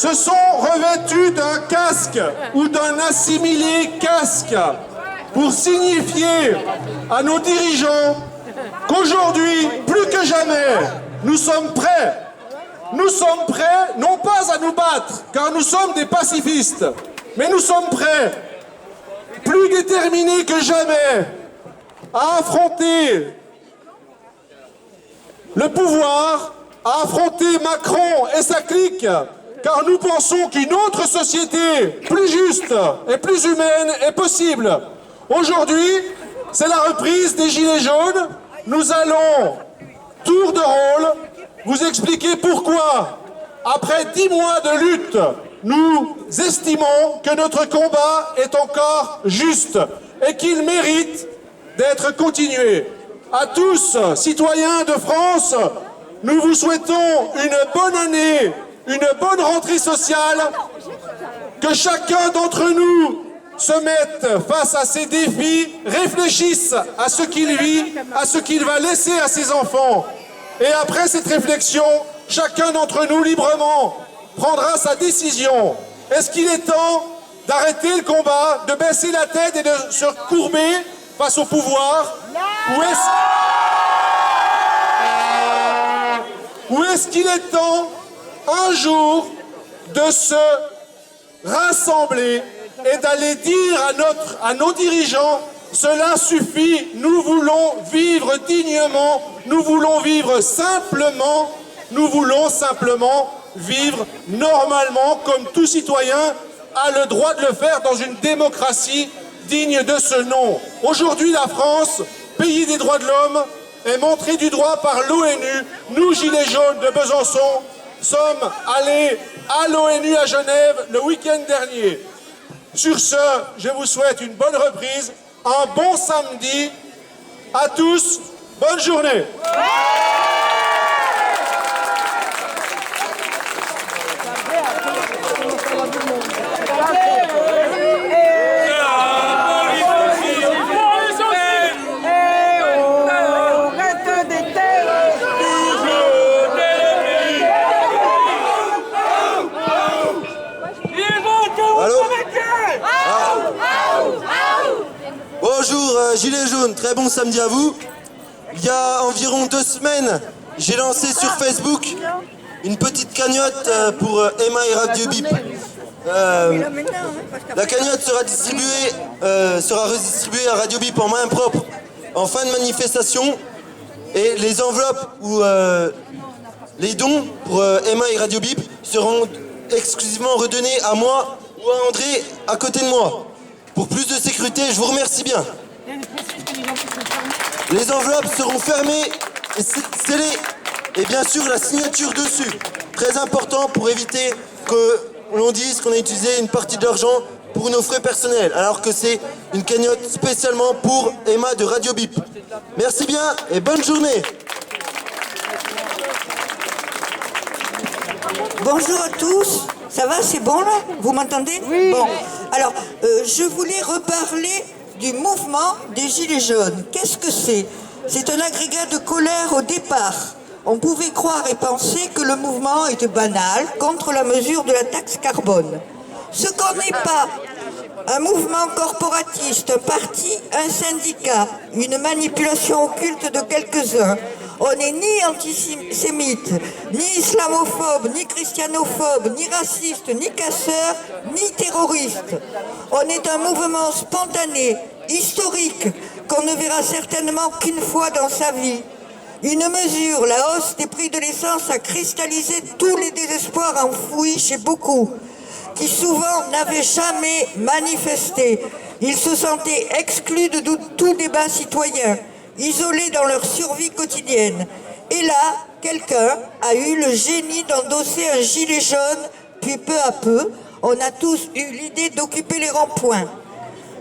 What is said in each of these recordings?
se sont revêtus d'un casque ou d'un assimilé casque pour signifier à nos dirigeants qu'aujourd'hui, plus que jamais, nous sommes prêts. Nous sommes prêts, non pas à nous battre, car nous sommes des pacifistes, mais nous sommes prêts, plus déterminés que jamais, à affronter le pouvoir, à affronter Macron et sa clique, car nous pensons qu'une autre société plus juste et plus humaine est possible. Aujourd'hui, c'est la reprise des Gilets jaunes. Nous allons, tour de rôle, vous expliquer pourquoi, après 10 mois de lutte, nous estimons que notre combat est encore juste et qu'il mérite d'être continué. À tous, citoyens de France, nous vous souhaitons une bonne année, une bonne rentrée sociale, que chacun d'entre nous se mette face à ces défis, réfléchisse à ce qu'il vit, à ce qu'il va laisser à ses enfants. Et après cette réflexion, chacun d'entre nous, librement, prendra sa décision. Est-ce qu'il est temps d'arrêter le combat, de baisser la tête et de se courber face au pouvoir? Ou est-ce qu'il est temps, un jour, de se rassembler et d'aller dire à nos dirigeants: cela suffit, nous voulons vivre dignement, nous voulons vivre simplement, nous voulons simplement vivre normalement comme tout citoyen a le droit de le faire dans une démocratie digne de ce nom. Aujourd'hui, la France, pays des droits de l'homme, est montrée du doigt par l'ONU. Nous, Gilets jaunes de Besançon, sommes allés à l'ONU à Genève le week-end dernier. Sur ce, je vous souhaite une bonne reprise, un bon samedi à tous, bonne journée. Bonjour Gilets jaunes, très bon samedi à vous. Il y a environ 2 semaines, j'ai lancé sur Facebook une petite cagnotte pour Emma et Radio Bip. La cagnotte sera redistribuée à Radio Bip en main propre en fin de manifestation, et les enveloppes ou les dons pour Emma et Radio Bip seront exclusivement redonnés à moi ou à André à côté de moi. Pour plus de sécurité, je vous remercie bien. Les enveloppes seront fermées et scellées, et bien sûr la signature dessus. Très important pour éviter que l'on dise qu'on a utilisé une partie de l'argent pour nos frais personnels, alors que c'est une cagnotte spécialement pour Emma de Radio Bip. Merci bien et bonne journée. Bonjour à tous, ça va, c'est bon là? Vous m'entendez? Oui. Bon, alors, je voulais reparler du mouvement des Gilets jaunes. Qu'est-ce que c'est? C'est un agrégat de colère au départ. On pouvait croire et penser que le mouvement était banal, contre la mesure de la taxe carbone. Ce qu'on n'est pas, un mouvement corporatiste, un parti, un syndicat, une manipulation occulte de quelques-uns. On n'est ni antisémite, ni islamophobe, ni christianophobe, ni raciste, ni casseur, ni terroriste. On est un mouvement spontané, historique, qu'on ne verra certainement qu'une fois dans sa vie. Une mesure, la hausse des prix de l'essence a cristallisé tous les désespoirs enfouis chez beaucoup, qui souvent n'avaient jamais manifesté. Ils se sentaient exclus de tout débat citoyen, isolés dans leur survie quotidienne. Et là, quelqu'un a eu le génie d'endosser un gilet jaune, puis peu à peu, on a tous eu l'idée d'occuper les ronds-points.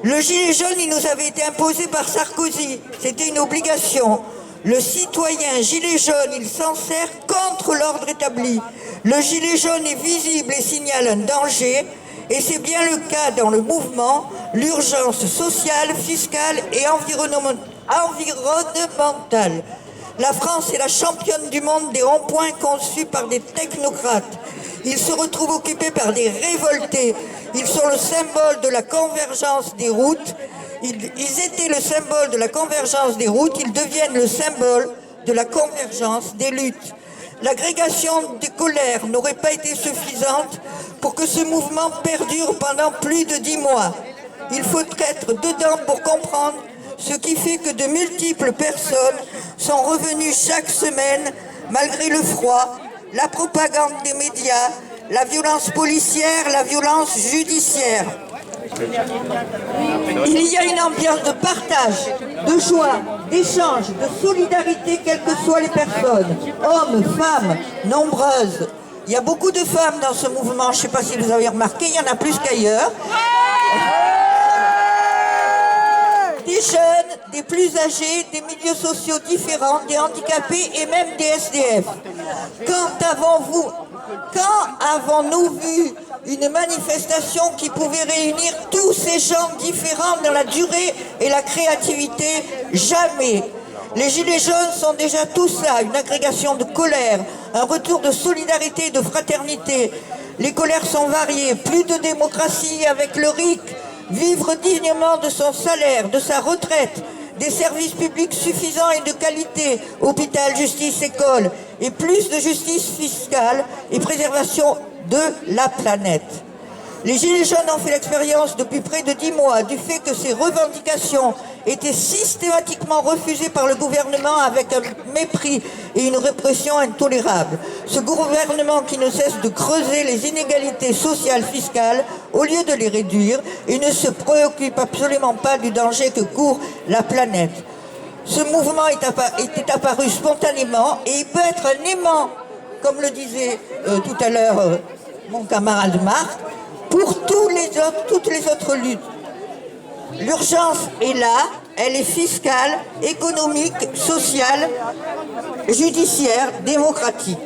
Le gilet jaune, il nous avait été imposé par Sarkozy, c'était une obligation. Le citoyen gilet jaune, il s'en sert contre l'ordre établi. Le gilet jaune est visible et signale un danger, et c'est bien le cas dans le mouvement, l'urgence sociale, fiscale et environnementale. La France est la championne du monde des ronds-points conçus par des technocrates. Ils se retrouvent occupés par des révoltés. Ils sont le symbole de la convergence des routes. Ils étaient le symbole de la convergence des routes. Ils deviennent le symbole de la convergence des luttes. L'agrégation des colères n'aurait pas été suffisante pour que ce mouvement perdure pendant plus de 10 mois. Il faut être dedans pour comprendre ce qui fait que de multiples personnes sont revenues chaque semaine, malgré le froid, la propagande des médias, la violence policière, la violence judiciaire. Il y a une ambiance de partage, de joie, d'échange, de solidarité, quelles que soient les personnes, hommes, femmes, nombreuses. Il y a beaucoup de femmes dans ce mouvement, je ne sais pas si vous avez remarqué, il y en a plus qu'ailleurs. Des jeunes, des plus âgés, des milieux sociaux différents, des handicapés et même des SDF. Quand avons-nous vu une manifestation qui pouvait réunir tous ces gens différents dans la durée et la créativité? Jamais. Les Gilets jaunes sont déjà tout ça, une agrégation de colère, un retour de solidarité et de fraternité. Les colères sont variées, plus de démocratie avec le RIC, vivre dignement de son salaire, de sa retraite, des services publics suffisants et de qualité, hôpital, justice, école, et plus de justice fiscale et préservation de la planète. Les Gilets jaunes ont fait l'expérience depuis près de 10 mois du fait que ces revendications étaient systématiquement refusées par le gouvernement avec un mépris et une répression intolérable. Ce gouvernement qui ne cesse de creuser les inégalités sociales fiscales au lieu de les réduire et ne se préoccupe absolument pas du danger que court la planète. Ce mouvement était apparu spontanément et il peut être un aimant, comme le disait tout à l'heure mon camarade Marc, pour toutes les autres luttes. L'urgence est là, elle est fiscale, économique, sociale, judiciaire, démocratique.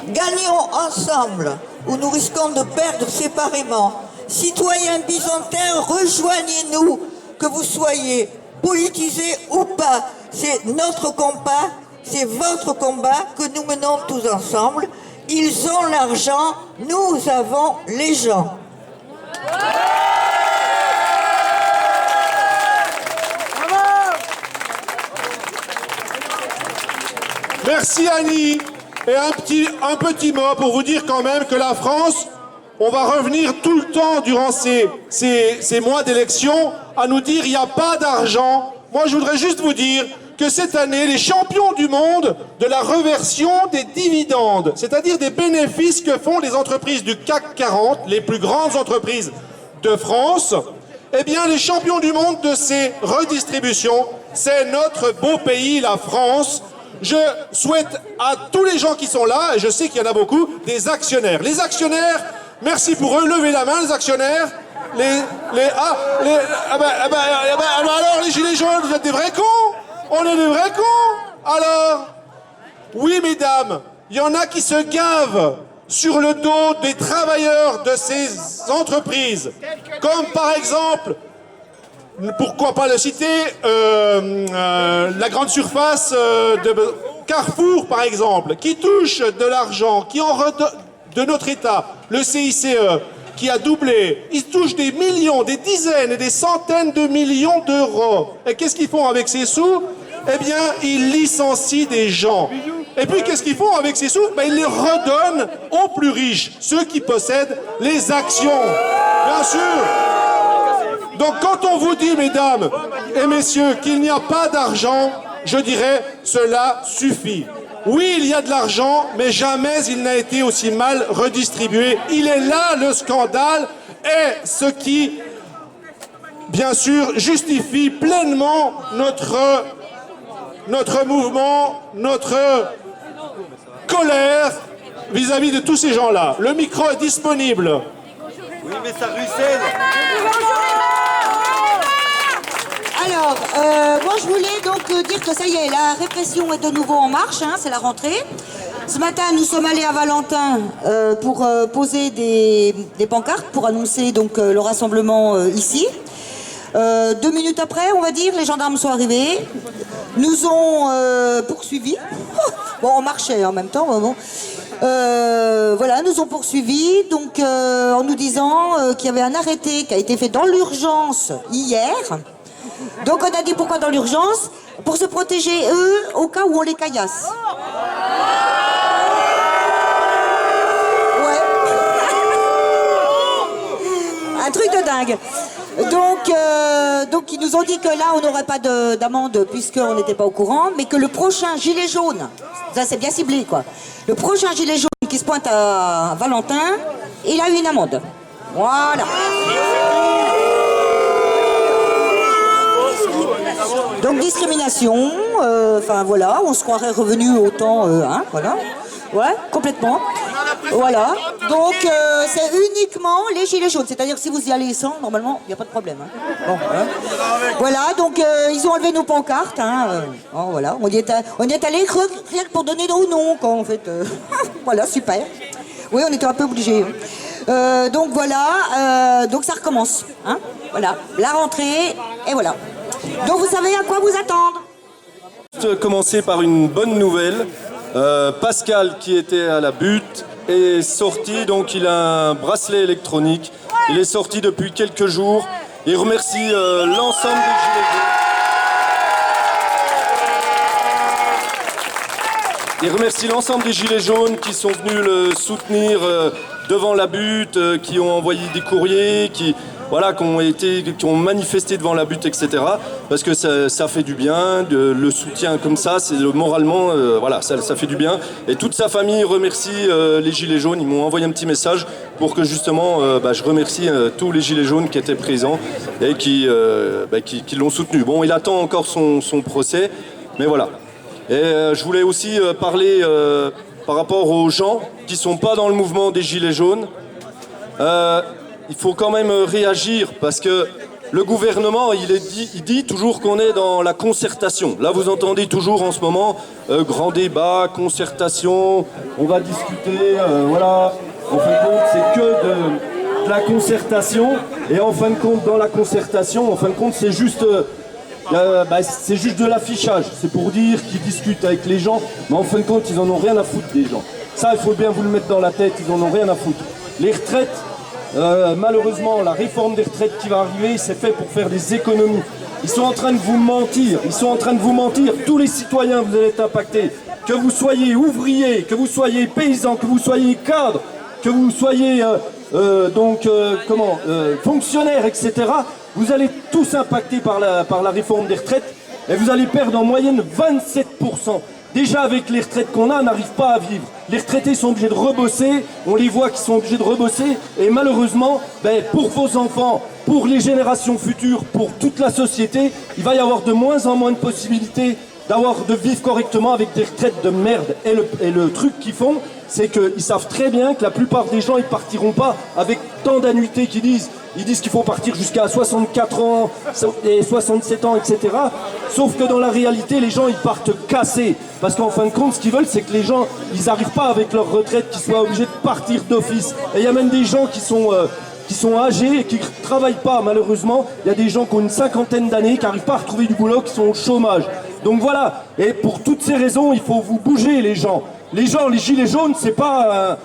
Gagnons ensemble ou nous risquons de perdre séparément. Citoyens byzantins, rejoignez-nous, que vous soyez politisés ou pas. C'est notre combat, c'est votre combat que nous menons tous ensemble. Ils ont l'argent, nous avons les gens. Merci Annie. Et un petit mot pour vous dire quand même que la France, on va revenir tout le temps durant ces mois d'élection à nous dire il n'y a pas d'argent. Moi je voudrais juste vous dire que cette année, les champions du monde de la reversion des dividendes, c'est-à-dire des bénéfices que font les entreprises du CAC 40, les plus grandes entreprises de France, eh bien les champions du monde de ces redistributions, c'est notre beau pays, la France. Je souhaite à tous les gens qui sont là, et je sais qu'il y en a beaucoup, des actionnaires. Les actionnaires, merci pour eux, levez la main les actionnaires. Alors les gilets jaunes, vous êtes des vrais cons? On est des vrais cons. Alors, oui mesdames, il y en a qui se gavent sur le dos des travailleurs de ces entreprises. Comme par exemple, pourquoi pas le citer, la grande surface de Carrefour par exemple, qui touche de l'argent, qui en redonne de notre État, le CICE, qui a doublé, ils touchent des millions, des dizaines et des centaines de millions d'euros. Et qu'est-ce qu'ils font avec ces sous? Eh bien, ils licencient des gens. Et puis, qu'est-ce qu'ils font avec ces sous? Ils les redonnent aux plus riches, ceux qui possèdent les actions. Bien sûr. Donc, quand on vous dit, mesdames et messieurs, qu'il n'y a pas d'argent, je dirais, cela suffit. Oui, il y a de l'argent, mais jamais il n'a été aussi mal redistribué. Il est là le scandale et ce qui, bien sûr, justifie pleinement notre mouvement, notre colère vis-à-vis de tous ces gens-là. Le micro est disponible. Oui, mais ça ruisselle. Alors, moi je voulais donc dire que ça y est, la répression est de nouveau en marche, hein, c'est la rentrée. Ce matin, nous sommes allés à Valentin pour poser des pancartes pour annoncer donc le rassemblement ici. 2 minutes après, on va dire, les gendarmes sont arrivés, nous ont poursuivis. Bon, on marchait en même temps, bon. Voilà, nous ont poursuivis donc en nous disant qu'il y avait un arrêté qui a été fait dans l'urgence hier. Donc on a dit pourquoi dans l'urgence? Pour se protéger eux au cas où on les caillasse. Ouais. Un truc de dingue. Donc ils nous ont dit que là on n'aurait pas d'amende puisqu'on n'était pas au courant, mais que le prochain gilet jaune, ça c'est bien ciblé quoi, le prochain gilet jaune qui se pointe à Valentin, il a eu une amende. Voilà. Donc discrimination, enfin voilà, on se croirait revenu au temps, hein, voilà. Ouais, complètement. Voilà. Donc c'est uniquement les gilets jaunes. C'est-à-dire que si vous y allez sans, normalement, il n'y a pas de problème. Hein. Bon, hein. Voilà, donc ils ont enlevé nos pancartes. Hein, bon, voilà. On y est allé rien que pour donner nos noms, quoi, en fait. Voilà, super. Oui, on était un peu obligés. Donc voilà, donc ça recommence. Hein. Voilà, la rentrée, et voilà. Donc vous savez à quoi vous attendre. Commencer par une bonne nouvelle. Pascal, qui était à la butte, est sorti, donc il a un bracelet électronique. Il est sorti depuis quelques jours. Il remercie l'ensemble des Gilets jaunes. Il remercie l'ensemble des Gilets jaunes qui sont venus le soutenir devant la butte, qui ont envoyé des courriers, qui ont manifesté devant la butte, etc. Parce que ça fait du bien, le soutien comme ça, c'est moralement, ça fait du bien. Et toute sa famille remercie les Gilets jaunes. Ils m'ont envoyé un petit message pour que justement, je remercie tous les Gilets jaunes qui étaient présents et qui l'ont soutenu. Bon, il attend encore son procès, mais voilà. Et je voulais aussi parler par rapport aux gens qui ne sont pas dans le mouvement des Gilets jaunes. Il faut quand même réagir parce que le gouvernement, il dit toujours qu'on est dans la concertation. Là, vous entendez toujours en ce moment, grand débat, concertation, on va discuter, voilà. En fin de compte, c'est que de la concertation. Et en fin de compte, dans la concertation, c'est juste de l'affichage. C'est pour dire qu'ils discutent avec les gens, mais en fin de compte, ils en ont rien à foutre des gens. Ça, il faut bien vous le mettre dans la tête, ils en ont rien à foutre. Les retraites, malheureusement, la réforme des retraites qui va arriver, c'est fait pour faire des économies. Ils sont en train de vous mentir. Tous les citoyens, vous allez être impactés. Que vous soyez ouvrier, que vous soyez paysan, que vous soyez cadre, que vous soyez fonctionnaire, etc. Vous allez tous impactés par la réforme des retraites et vous allez perdre en moyenne 27%. Déjà, avec les retraites qu'on a, on n'arrive pas à vivre. Les retraités sont obligés de rebosser, on les voit qu'ils sont obligés de rebosser, et malheureusement, pour vos enfants, pour les générations futures, pour toute la société, il va y avoir de moins en moins de possibilités de vivre correctement avec des retraites de merde. Et le truc qu'ils font, c'est qu'ils savent très bien que la plupart des gens, ils partiront pas avec tant d'annuités qu'ils disent. Ils disent qu'il faut partir jusqu'à 64 ans et 67 ans, etc. Sauf que dans la réalité, les gens, ils partent cassés. Parce qu'en fin de compte, ce qu'ils veulent, c'est que les gens, ils n'arrivent pas avec leur retraite, qu'ils soient obligés de partir d'office. Et il y a même des gens qui sont âgés et qui ne travaillent pas, malheureusement. Il y a des gens qui ont une cinquantaine d'années, qui n'arrivent pas à retrouver du boulot, qui sont au chômage. Donc voilà. Et pour toutes ces raisons, il faut vous bouger, les gens. Les Gilets jaunes, c'est pas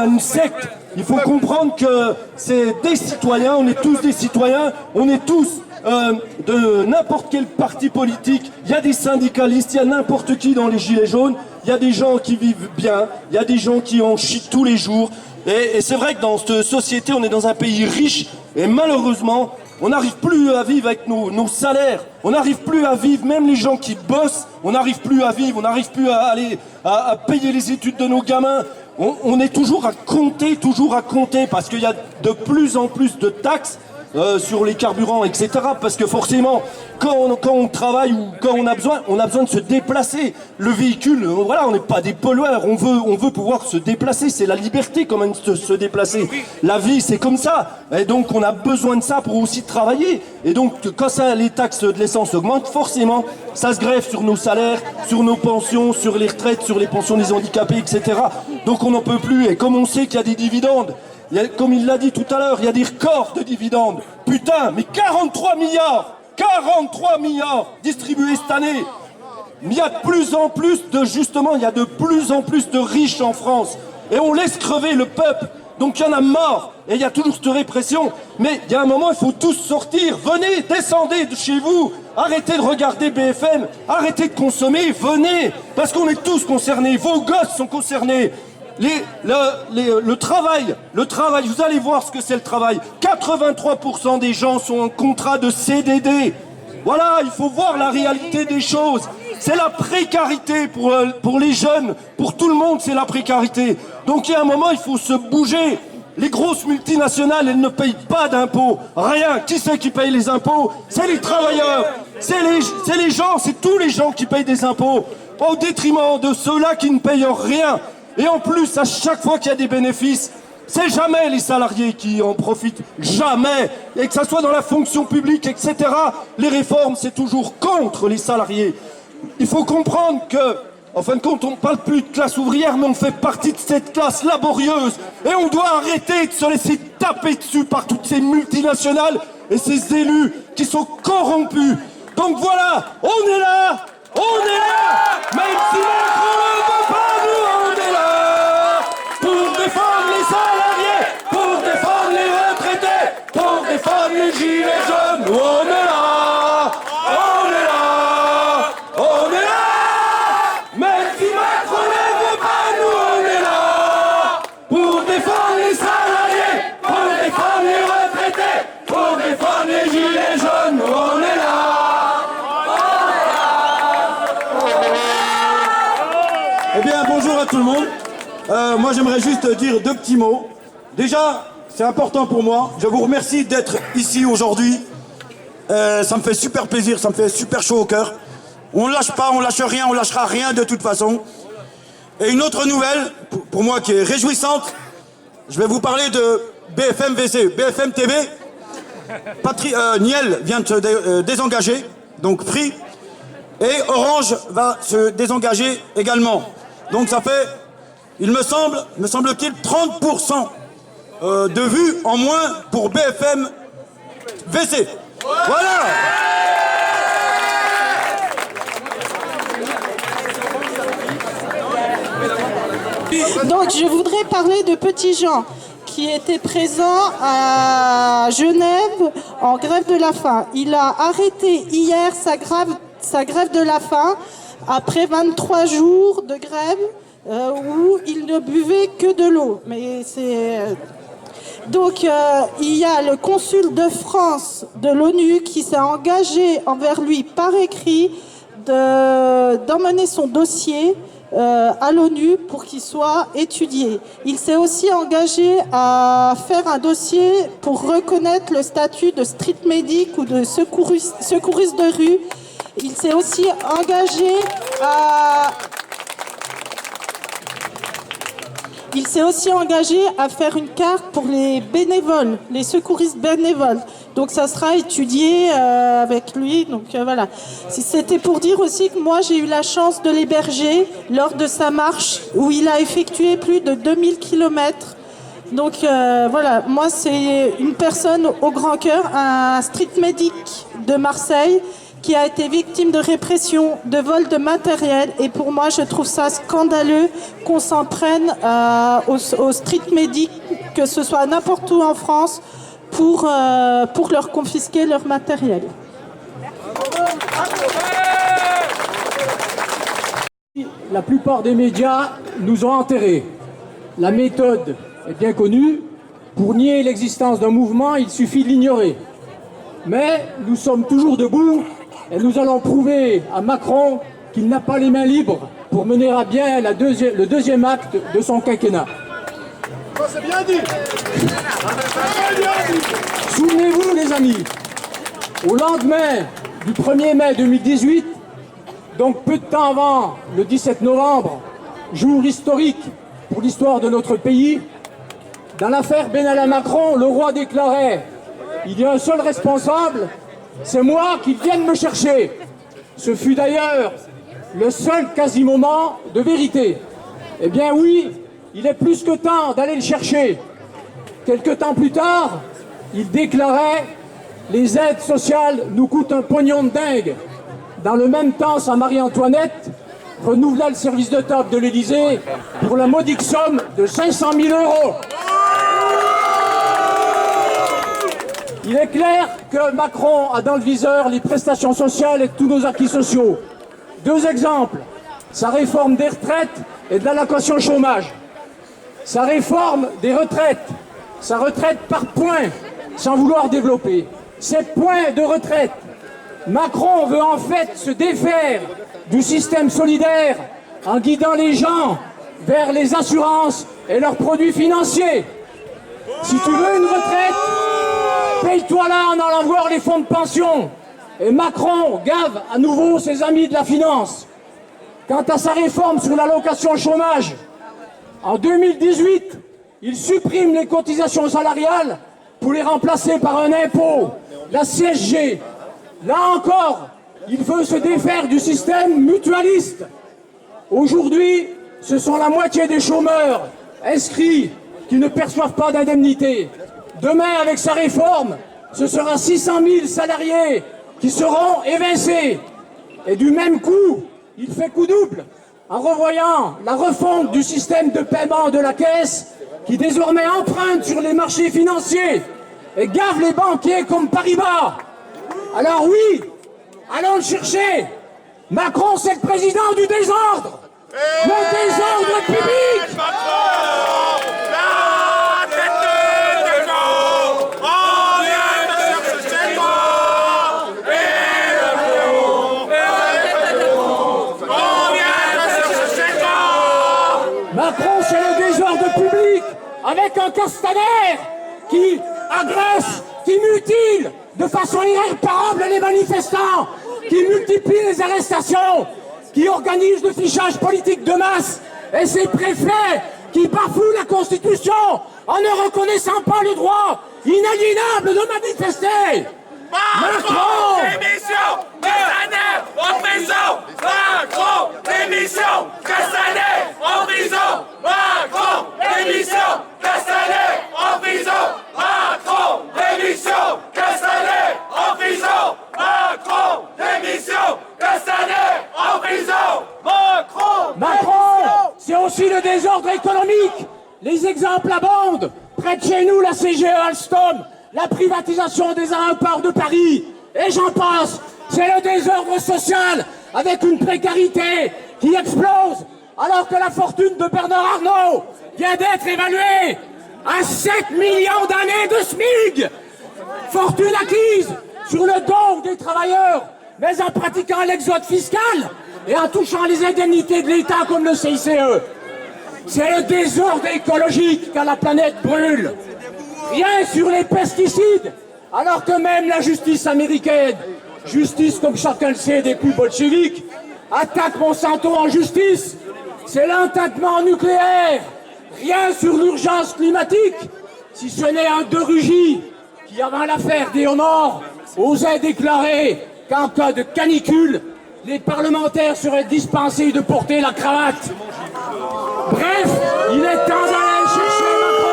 une secte. Il faut comprendre que c'est des citoyens, on est tous des citoyens, on est tous de n'importe quel parti politique. Il y a des syndicalistes, il y a n'importe qui dans les Gilets jaunes. Il y a des gens qui vivent bien, il y a des gens qui en chient tous les jours. Et c'est vrai que dans cette société, on est dans un pays riche et malheureusement, on n'arrive plus à vivre avec nos salaires. On n'arrive plus à vivre, même les gens qui bossent, on n'arrive plus à vivre, on n'arrive plus à payer les études de nos gamins. On est toujours à compter, parce qu'il y a de plus en plus de taxes sur les carburants, etc. Parce que forcément, quand on travaille ou quand on a besoin de se déplacer. Le véhicule, voilà, on n'est pas des pollueurs, on veut pouvoir se déplacer, c'est la liberté quand même de se déplacer. La vie, c'est comme ça. Et donc, on a besoin de ça pour aussi travailler. Et donc, quand les taxes de l'essence augmentent, forcément, ça se greffe sur nos salaires, sur nos pensions, sur les retraites, sur les pensions des handicapés, etc. Donc, on n'en peut plus. Et comme on sait qu'il y a des dividendes, comme il l'a dit tout à l'heure, il y a des records de dividendes. Putain, mais 43 milliards distribués cette année. Mais il y a de plus en plus de, justement, il y a de plus en plus de riches en France. Et on laisse crever le peuple. Donc il y en a mort. Et il y a toujours cette répression. Mais il y a un moment, il faut tous sortir. Venez, descendez de chez vous. Arrêtez de regarder BFM. Arrêtez de consommer. Venez. Parce qu'on est tous concernés. Vos gosses sont concernés. Le travail, vous allez voir ce que c'est le travail. 83% des gens sont en contrat de CDD. Voilà, il faut voir la réalité des choses. C'est la précarité pour les jeunes, pour tout le monde, c'est la précarité. Donc il y a un moment, il faut se bouger. Les grosses multinationales, elles ne payent pas d'impôts. Rien. Qui c'est qui paye les impôts? C'est les travailleurs. C'est les gens, c'est tous les gens qui payent des impôts. Au détriment de ceux-là qui ne payent rien. Et en plus, à chaque fois qu'il y a des bénéfices, c'est jamais les salariés qui en profitent. Jamais. Et que ça soit dans la fonction publique, etc. Les réformes, c'est toujours contre les salariés. Il faut comprendre que, en fin de compte, on ne parle plus de classe ouvrière, mais on fait partie de cette classe laborieuse. Et on doit arrêter de se laisser taper dessus par toutes ces multinationales et ces élus qui sont corrompus. Donc voilà, on est là, même si Macron ne veut pas, nous on est là, pour défendre les salariés, pour défendre les retraités, pour défendre les gilets jaunes, nous on est là. Eh bien, bonjour à tout le monde. Moi, j'aimerais juste dire deux petits mots. Déjà, c'est important pour moi. Je vous remercie d'être ici aujourd'hui. Ça me fait super plaisir, ça me fait super chaud au cœur. On ne lâche pas, on lâche rien, on lâchera rien de toute façon. Et une autre nouvelle, pour moi, qui est réjouissante, je vais vous parler de BFM VC, BFM TV. Niel vient de se désengager, donc Free. Et Orange va se désengager également. Donc ça fait, il me semble-t-il, 30% de vues en moins pour BFM VC. Voilà. Donc je voudrais parler de Petit Jean, qui était présent à Genève en grève de la faim. Il a arrêté hier sa grève de la faim après 23 jours de grève où il ne buvait que de l'eau. Mais c'est... Donc il y a le consul de France de l'ONU qui s'est engagé envers lui par écrit d'emmener son dossier à l'ONU pour qu'il soit étudié. Il s'est aussi engagé à faire un dossier pour reconnaître le statut de street medic ou de secouriste de rue. Il s'est aussi engagé à faire une carte pour les bénévoles, les secouristes bénévoles. Donc ça sera étudié avec lui. Donc voilà. C'était pour dire aussi que moi j'ai eu la chance de l'héberger lors de sa marche où il a effectué plus de 2000 km. Donc voilà, moi c'est une personne au grand cœur, un street medic de Marseille qui a été victime de répression, de vol de matériel. Et pour moi, je trouve ça scandaleux qu'on s'en prenne aux street medics, que ce soit n'importe où en France, pour leur confisquer leur matériel. La plupart des médias nous ont enterrés. La méthode est bien connue. Pour nier l'existence d'un mouvement, il suffit de l'ignorer. Mais nous sommes toujours debout et nous allons prouver à Macron qu'il n'a pas les mains libres pour mener à bien le deuxième acte de son quinquennat. C'est bien dit. Souvenez-vous, les amis, au lendemain du 1er mai 2018, donc peu de temps avant le 17 novembre, jour historique pour l'histoire de notre pays, dans l'affaire Benalla Macron, le roi déclarait « Il y a un seul responsable, c'est moi qui viens me chercher ». Ce fut d'ailleurs le seul quasi-moment de vérité. Eh bien oui, il est plus que temps d'aller le chercher. Quelque temps plus tard, il déclarait « Les aides sociales nous coûtent un pognon de dingue ». dans le même temps, sa Marie-Antoinette renouvela le service de table de l'Élysée pour la modique somme de 500 000 €. Il est clair que Macron a dans le viseur les prestations sociales et tous nos acquis sociaux. 2 exemples, sa réforme des retraites et de l'allocation chômage. Sa réforme des retraites, sa retraite par points, sans vouloir développer. Ces points de retraite, Macron veut en fait se défaire du système solidaire en guidant les gens vers les assurances et leurs produits financiers. Si tu veux une retraite, paye-toi là en allant voir les fonds de pension. Et Macron gave à nouveau ses amis de la finance. Quant à sa réforme sur l'allocation chômage, en 2018, il supprime les cotisations salariales pour les remplacer par un impôt, la CSG. Là encore, il veut se défaire du système mutualiste. Aujourd'hui, ce sont la moitié des chômeurs inscrits qui ne perçoivent pas d'indemnité. Demain, avec sa réforme, ce sera 600 000 salariés qui seront évincés. Et du même coup, il fait coup double en revoyant la refonte du système de paiement de la Caisse qui désormais emprunte sur les marchés financiers et gave les banquiers comme Paribas. Alors oui, allons le chercher. Macron, c'est le président du désordre. Le désordre public. Macron, c'est le désordre public avec un Castaner qui agresse, qui mutile de façon irréparable les manifestants, qui multiplie les arrestations, qui organise le fichage politique de masse et ces préfets qui bafouent la Constitution en ne reconnaissant pas le droit inaliénable de manifester. Macron, démission, Castaner en prison. Macron, démission, Castaner en prison. Macron, démission, Castaner en prison. Macron, démission, Castaner en prison. Macron, démission, Castaner en prison. Macron, c'est aussi le désordre économique. Les exemples abondent. Près de chez nous, la CGE Alstom, la privatisation des aéroports de Paris, et j'en passe. C'est le désordre social avec une précarité qui explose alors que la fortune de Bernard Arnault vient d'être évaluée à 7 millions d'années de SMIC. Fortune acquise sur le dos des travailleurs, mais en pratiquant l'exode fiscal et en touchant les indemnités de l'État comme le CICE. C'est le désordre écologique quand la planète brûle. Rien sur les pesticides, alors que même la justice américaine, justice comme chacun le sait des plus bolcheviques, attaque Monsanto en justice. C'est l'entêtement nucléaire. Rien sur l'urgence climatique, si ce n'est un de Rugy qui, avant l'affaire des homards, osait déclarer qu'en cas de canicule, les parlementaires seraient dispensés de porter la cravate. Bref, il est temps d'aller chercher Macron.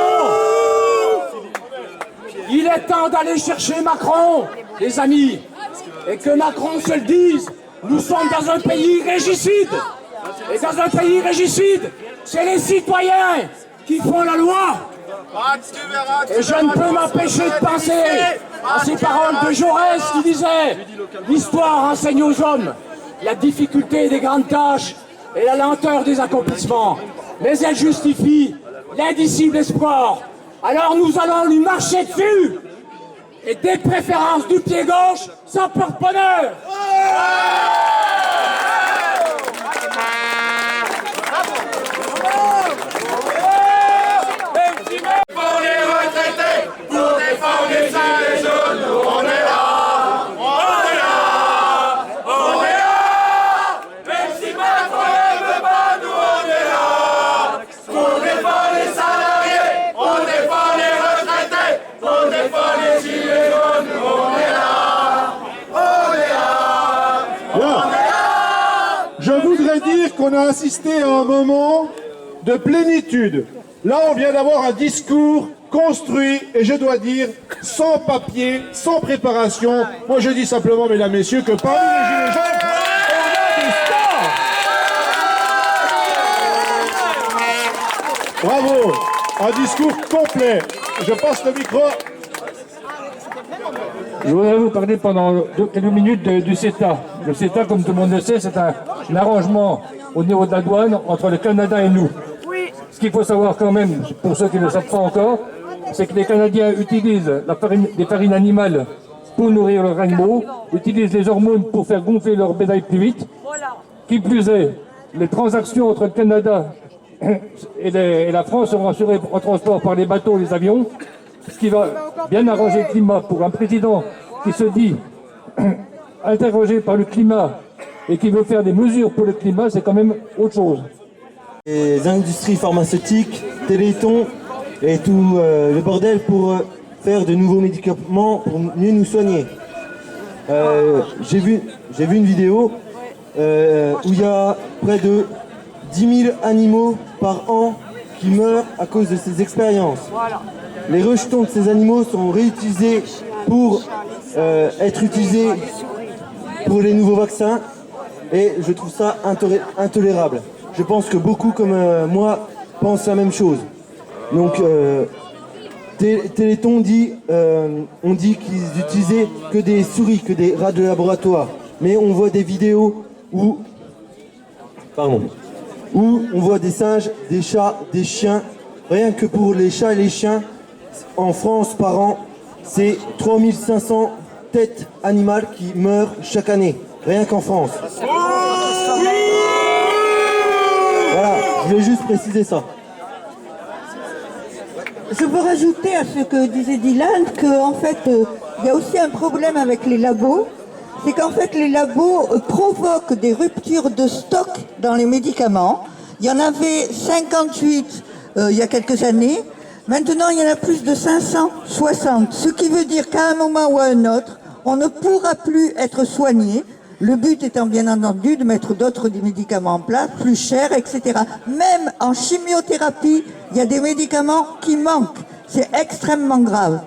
Il est temps d'aller chercher Macron, les amis. Et que Macron se le dise, nous sommes dans un pays régicide. Et dans un pays régicide, c'est les citoyens qui font la loi. Et je ne peux m'empêcher de penser à ces paroles de Jaurès qui disait « L'histoire enseigne aux hommes la difficulté des grandes tâches et la lenteur des accomplissements, mais elle justifie l'indicible espoir. Alors nous allons lui marcher dessus, et dès préférence du pied gauche, sans porte-bonheur. Pour les retraités, pour défendre les gilets jaunes, nous on est là, on est là, on est là. Même si Macron ne veut pas, nous on est là. On défend les salariés, on défend les retraités, on défend les gilets jaunes, nous on est là, on est là, on est là. Je voudrais dire qu'on a assisté à un moment de plénitude. Là, on vient d'avoir un discours construit, et je dois dire, sans papier, sans préparation. Moi, je dis simplement, mesdames, messieurs, que parmi les gilets jaunes... Bravo. Un discours complet. Je passe le micro. Je voudrais vous parler pendant quelques minutes du CETA. Le CETA, comme tout le monde le sait, c'est un arrangement au niveau de la douane entre le Canada et nous. Ce qu'il faut savoir quand même, pour ceux qui ne le savent pas encore, c'est que les Canadiens utilisent des farines animales pour nourrir leurs animaux, utilisent les hormones pour faire gonfler leur bétail plus vite. Qui plus est, les transactions entre le Canada et la France seront assurées en transport par les bateaux et les avions, ce qui va bien arranger le climat pour un président qui se dit interrogé par le climat et qui veut faire des mesures pour le climat, c'est quand même autre chose. Les industries pharmaceutiques, Téléthon et tout le bordel pour faire de nouveaux médicaments pour mieux nous soigner. J'ai vu une vidéo où il y a près de 10 000 animaux par an qui meurent à cause de ces expériences. Les rejetons de ces animaux sont réutilisés pour être utilisés pour les nouveaux vaccins et je trouve ça intolérable. Je pense que beaucoup comme moi pensent la même chose. Donc Téléthon dit, on dit qu'ils utilisaient que des souris, que des rats de laboratoire. Mais on voit des vidéos où on voit des singes, des chats, des chiens. Rien que pour les chats et les chiens, en France par an, c'est 3500 têtes animales qui meurent chaque année. Rien qu'en France. Voilà, je voulais juste préciser ça. Je veux rajouter à ce que disait Dylan qu'en fait, il y a aussi un problème avec les labos. C'est qu'en fait, les labos provoquent des ruptures de stock dans les médicaments. Il y en avait 58 il y a quelques années. Maintenant, il y en a plus de 560. Ce qui veut dire qu'à un moment ou à un autre, on ne pourra plus être soigné. Le but étant bien entendu de mettre d'autres médicaments en place, plus chers, etc. Même en chimiothérapie, il y a des médicaments qui manquent. C'est extrêmement grave.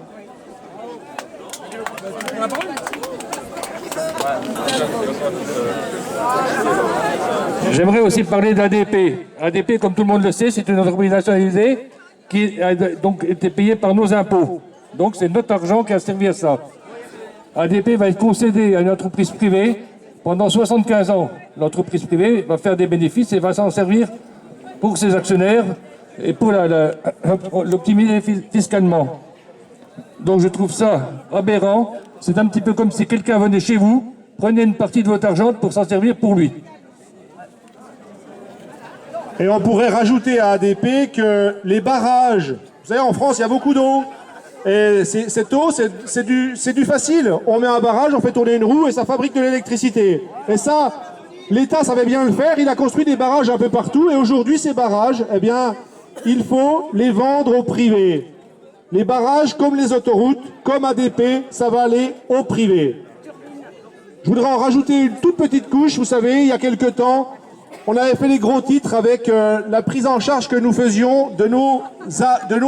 J'aimerais aussi parler d'ADP. ADP, comme tout le monde le sait, c'est une entreprise nationalisée qui a donc été payée par nos impôts. Donc c'est notre argent qui a servi à ça. ADP va être concédé à une entreprise privée pendant 75 ans. L'entreprise privée va faire des bénéfices et va s'en servir pour ses actionnaires et pour l'optimiser fiscalement. Donc je trouve ça aberrant. C'est un petit peu comme si quelqu'un venait chez vous, prenait une partie de votre argent pour s'en servir pour lui. Et on pourrait rajouter à ADP que les barrages, vous savez, en France, il y a beaucoup d'eau. Et cette eau, c'est du facile. On met un barrage, on fait tourner une roue et ça fabrique de l'électricité. Et ça, l'État savait bien le faire. Il a construit des barrages un peu partout. Et aujourd'hui, ces barrages, eh bien, il faut les vendre au privé. Les barrages, comme les autoroutes, comme ADP, ça va aller au privé. Je voudrais en rajouter une toute petite couche. Vous savez, il y a quelque temps, on avait fait les gros titres avec la prise en charge que nous faisions de nos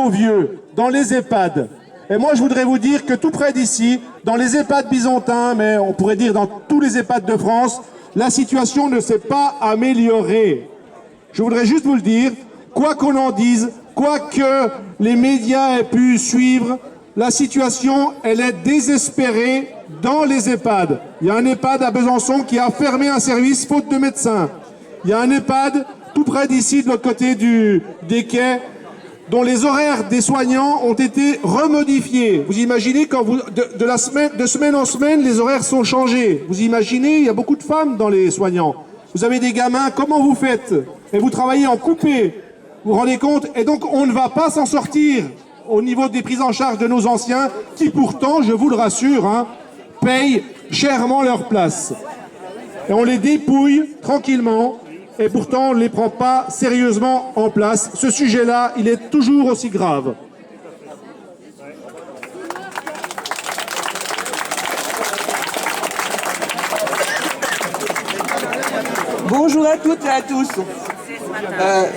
vieux dans les EHPAD. Et moi, je voudrais vous dire que tout près d'ici, dans les EHPAD byzantins, mais on pourrait dire dans tous les EHPAD de France, la situation ne s'est pas améliorée. Je voudrais juste vous le dire, quoi qu'on en dise, quoi que les médias aient pu suivre, la situation, elle est désespérée dans les EHPAD. Il y a un EHPAD à Besançon qui a fermé un service faute de médecins. Il y a un EHPAD tout près d'ici, de l'autre côté des quais, dont les horaires des soignants ont été remodifiés. Vous imaginez quand de semaine en semaine, les horaires sont changés. Vous imaginez, il y a beaucoup de femmes dans les soignants. Vous avez des gamins, comment vous faites? Et vous travaillez en coupé. Vous vous rendez compte? Et donc on ne va pas s'en sortir au niveau des prises en charge de nos anciens, qui pourtant, je vous le rassure, payent chèrement leur place. Et on les dépouille tranquillement. Et pourtant, on ne les prend pas sérieusement en place. Ce sujet-là, il est toujours aussi grave. Bonjour à toutes et à tous.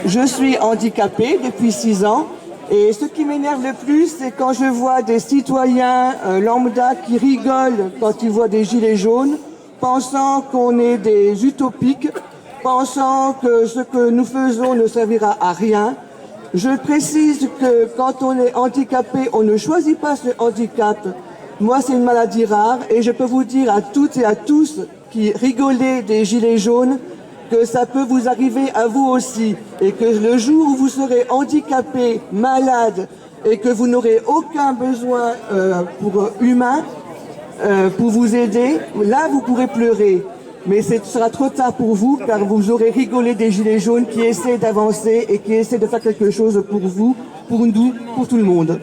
Je suis handicapée depuis 6 ans. Et ce qui m'énerve le plus, c'est quand je vois des citoyens lambda qui rigolent quand ils voient des gilets jaunes, pensant qu'on est des utopiques, pensant que ce que nous faisons ne servira à rien, Je précise que quand on est handicapé, on ne choisit pas ce handicap. Moi, c'est une maladie rare et je peux vous dire à toutes et à tous qui rigolez des gilets jaunes que ça peut vous arriver à vous aussi et que le jour où vous serez handicapé, malade et que vous n'aurez aucun besoin humain pour vous aider, là vous pourrez pleurer. Mais ce sera trop tard pour vous car vous aurez rigolé des gilets jaunes qui essaient d'avancer et qui essaient de faire quelque chose pour vous, pour nous, pour tout le monde.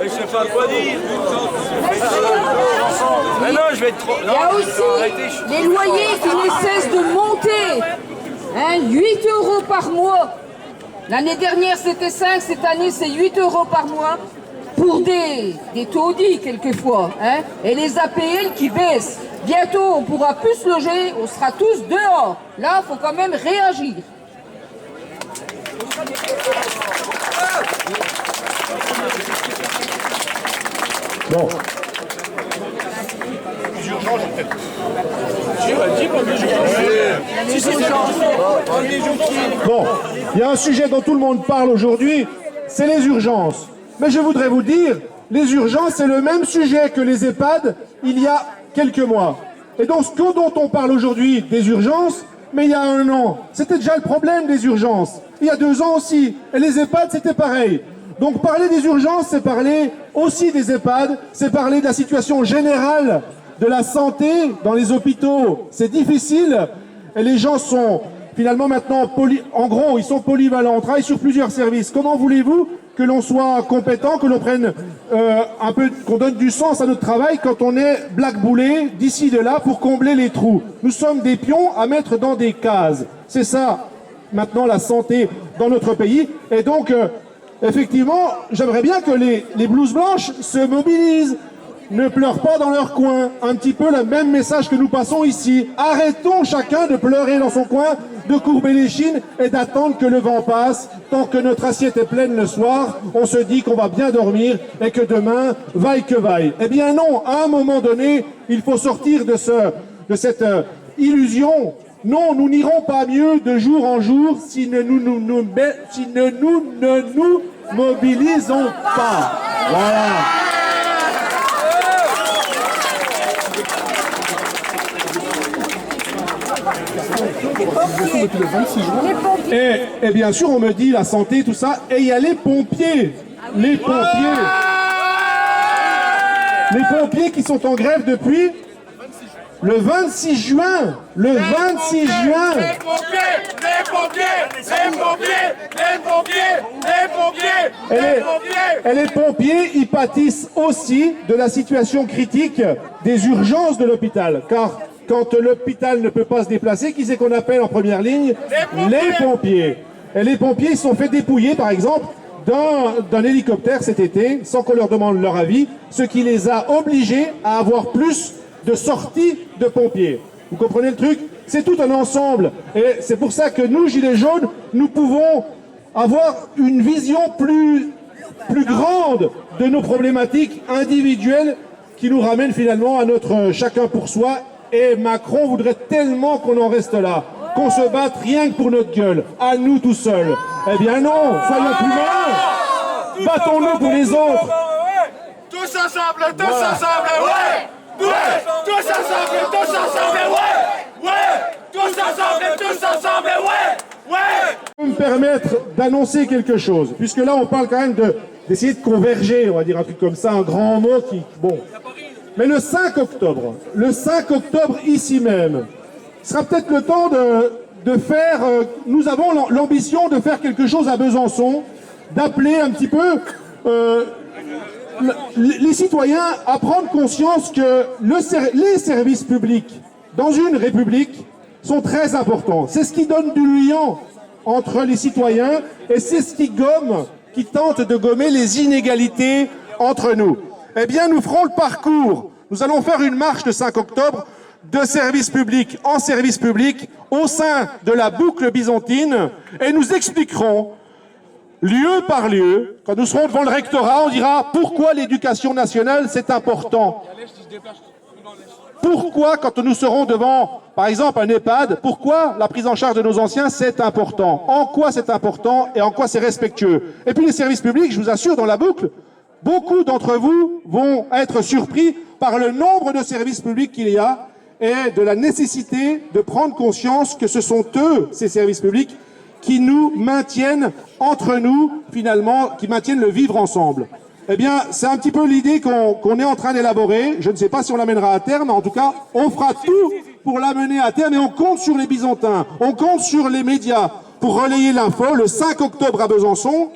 Je sais pas quoi dire. Mais non, je vais être trop. Il y a aussi les loyers qui ne cessent de monter. 8 € par mois. L'année dernière, c'était 5, cette année, c'est 8 € par mois. Pour des taudis, quelquefois. Et les APL qui baissent. Bientôt, on pourra plus se loger, on sera tous dehors. Là, il faut quand même réagir. Bon. Bon, il y a un sujet dont tout le monde parle aujourd'hui, c'est les urgences. Mais je voudrais vous dire, les urgences, c'est le même sujet que les EHPAD il y a quelques mois. Et donc, ce dont on parle aujourd'hui des urgences, mais il y a 1 an, c'était déjà le problème des urgences. Il y a 2 ans aussi. Et les EHPAD, c'était pareil. Donc parler des urgences, c'est parler aussi des EHPAD, c'est parler de la situation générale de la santé dans les hôpitaux. C'est difficile et les gens sont finalement maintenant, en gros, ils sont polyvalents, on travaille sur plusieurs services. Comment voulez-vous que l'on soit compétent, que l'on prenne un peu, qu'on donne du sens à notre travail quand on est blackboulé d'ici de là pour combler les trous? Nous sommes des pions à mettre dans des cases. C'est ça, maintenant, la santé dans notre pays. Et donc, effectivement, j'aimerais bien que les blouses blanches se mobilisent. Ne pleurent pas dans leur coin. Un petit peu le même message que nous passons ici. Arrêtons chacun de pleurer dans son coin, de courber les chines et d'attendre que le vent passe. Tant que notre assiette est pleine le soir, on se dit qu'on va bien dormir et que demain, vaille que vaille. Eh bien non, à un moment donné, il faut sortir de cette illusion. Non, nous n'irons pas mieux de jour en jour si nous ne nous mobilisons pas. Voilà. Et bien sûr, on me dit la santé, tout ça, et il y a les pompiers. Les pompiers. Les pompiers qui sont en grève depuis le 26 juin. Le 26 juin. Les pompiers, les pompiers, les pompiers, les pompiers, les pompiers, les pompiers. Et les pompiers, ils pâtissent aussi de la situation critique des urgences de l'hôpital. Car quand l'hôpital ne peut pas se déplacer, qui c'est qu'on appelle en première ligne? Les pompiers. Et les pompiers, ils se sont fait dépouiller, par exemple, d'un hélicoptère cet été, sans qu'on leur demande leur avis, ce qui les a obligés à avoir plus de sorties de pompiers. Vous comprenez le truc? C'est tout un ensemble. Et c'est pour ça que nous, Gilets jaunes, nous pouvons avoir une vision plus grande de nos problématiques individuelles qui nous ramènent finalement à notre chacun pour soi. Et Macron voudrait tellement qu'on en reste là, qu'on se batte rien que pour notre gueule, à nous tout seuls. Eh bien non, soyons plus malins. Battons-nous pour les autres. Tous ensemble, ouais. Ouais. Tous ensemble, ouais. Ouais. Tous ensemble, ouais. Je vais me permettre d'annoncer quelque chose, puisque là on parle quand même d'essayer de converger, on va dire un truc comme ça, un grand mot qui... Bon. Mais le 5 octobre, ici même, sera peut-être le temps de faire... nous avons l'ambition de faire quelque chose à Besançon, d'appeler un petit peu les citoyens à prendre conscience que les services publics dans une république sont très importants. C'est ce qui donne du lien entre les citoyens et c'est ce qui tente de gommer les inégalités entre nous. Eh bien, nous ferons le parcours. Nous allons faire une marche le 5 octobre de service public en service public au sein de la boucle byzantine et nous expliquerons lieu par lieu, quand nous serons devant le rectorat, on dira pourquoi l'éducation nationale c'est important. Pourquoi, quand nous serons devant, par exemple, un EHPAD, pourquoi la prise en charge de nos anciens, c'est important? En quoi c'est important et en quoi c'est respectueux? Et puis les services publics, je vous assure, dans la boucle, beaucoup d'entre vous vont être surpris par le nombre de services publics qu'il y a et de la nécessité de prendre conscience que ce sont eux, ces services publics, qui nous maintiennent entre nous, finalement, qui maintiennent le vivre ensemble. Eh bien, c'est un petit peu l'idée qu'on est en train d'élaborer. Je ne sais pas si on l'amènera à terme, mais en tout cas, on fera tout pour l'amener à terme et on compte sur les Byzantins, on compte sur les médias pour relayer l'info. Le 5 octobre à Besançon,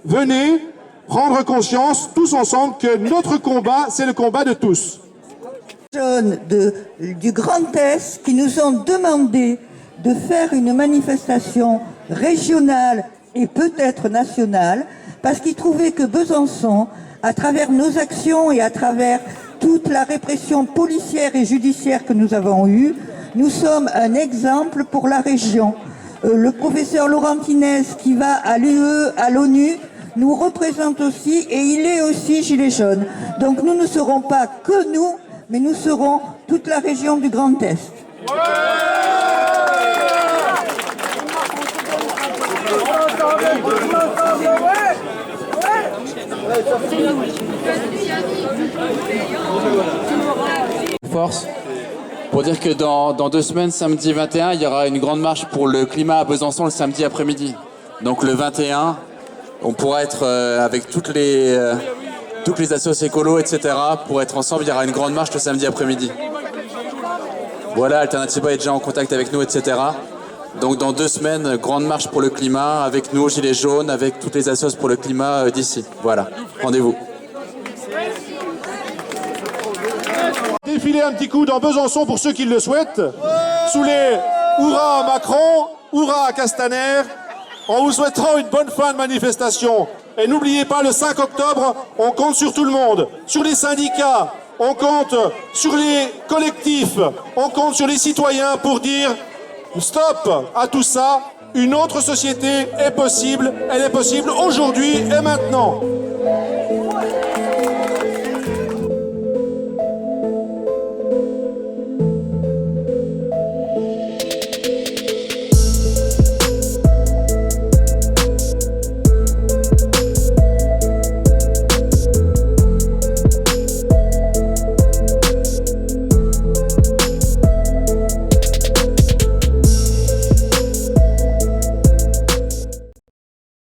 venez prendre conscience, tous ensemble, que notre combat, c'est le combat de tous. Jeunes du Grand Est qui nous ont demandé de faire une manifestation régionale et peut-être nationale, parce qu'ils trouvaient que Besançon, à travers nos actions et à travers toute la répression policière et judiciaire que nous avons eue, nous sommes un exemple pour la région. Le professeur Laurentinez, qui va à l'UE, à l'ONU, nous représente aussi et il est aussi gilet jaune. Donc nous ne serons pas que nous, mais nous serons toute la région du Grand Est. Force pour dire que dans 2 semaines, samedi 21, il y aura une grande marche pour le climat à Besançon le samedi après-midi. Donc le 21, on pourra être avec toutes les associations écolos, etc. Pour être ensemble, il y aura une grande marche le samedi après-midi. Voilà, Alternativa est déjà en contact avec nous, etc. Donc dans 2 semaines, grande marche pour le climat, avec nous, Gilets jaunes, avec toutes les associations pour le climat d'ici. Voilà, rendez-vous. Défiler un petit coup dans Besançon pour ceux qui le souhaitent, sous les hurrahs à Macron, hurrahs à Castaner, en vous souhaitant une bonne fin de manifestation. Et n'oubliez pas, le 5 octobre, on compte sur tout le monde, sur les syndicats, on compte sur les collectifs, on compte sur les citoyens pour dire stop à tout ça. Une autre société est possible, elle est possible aujourd'hui et maintenant.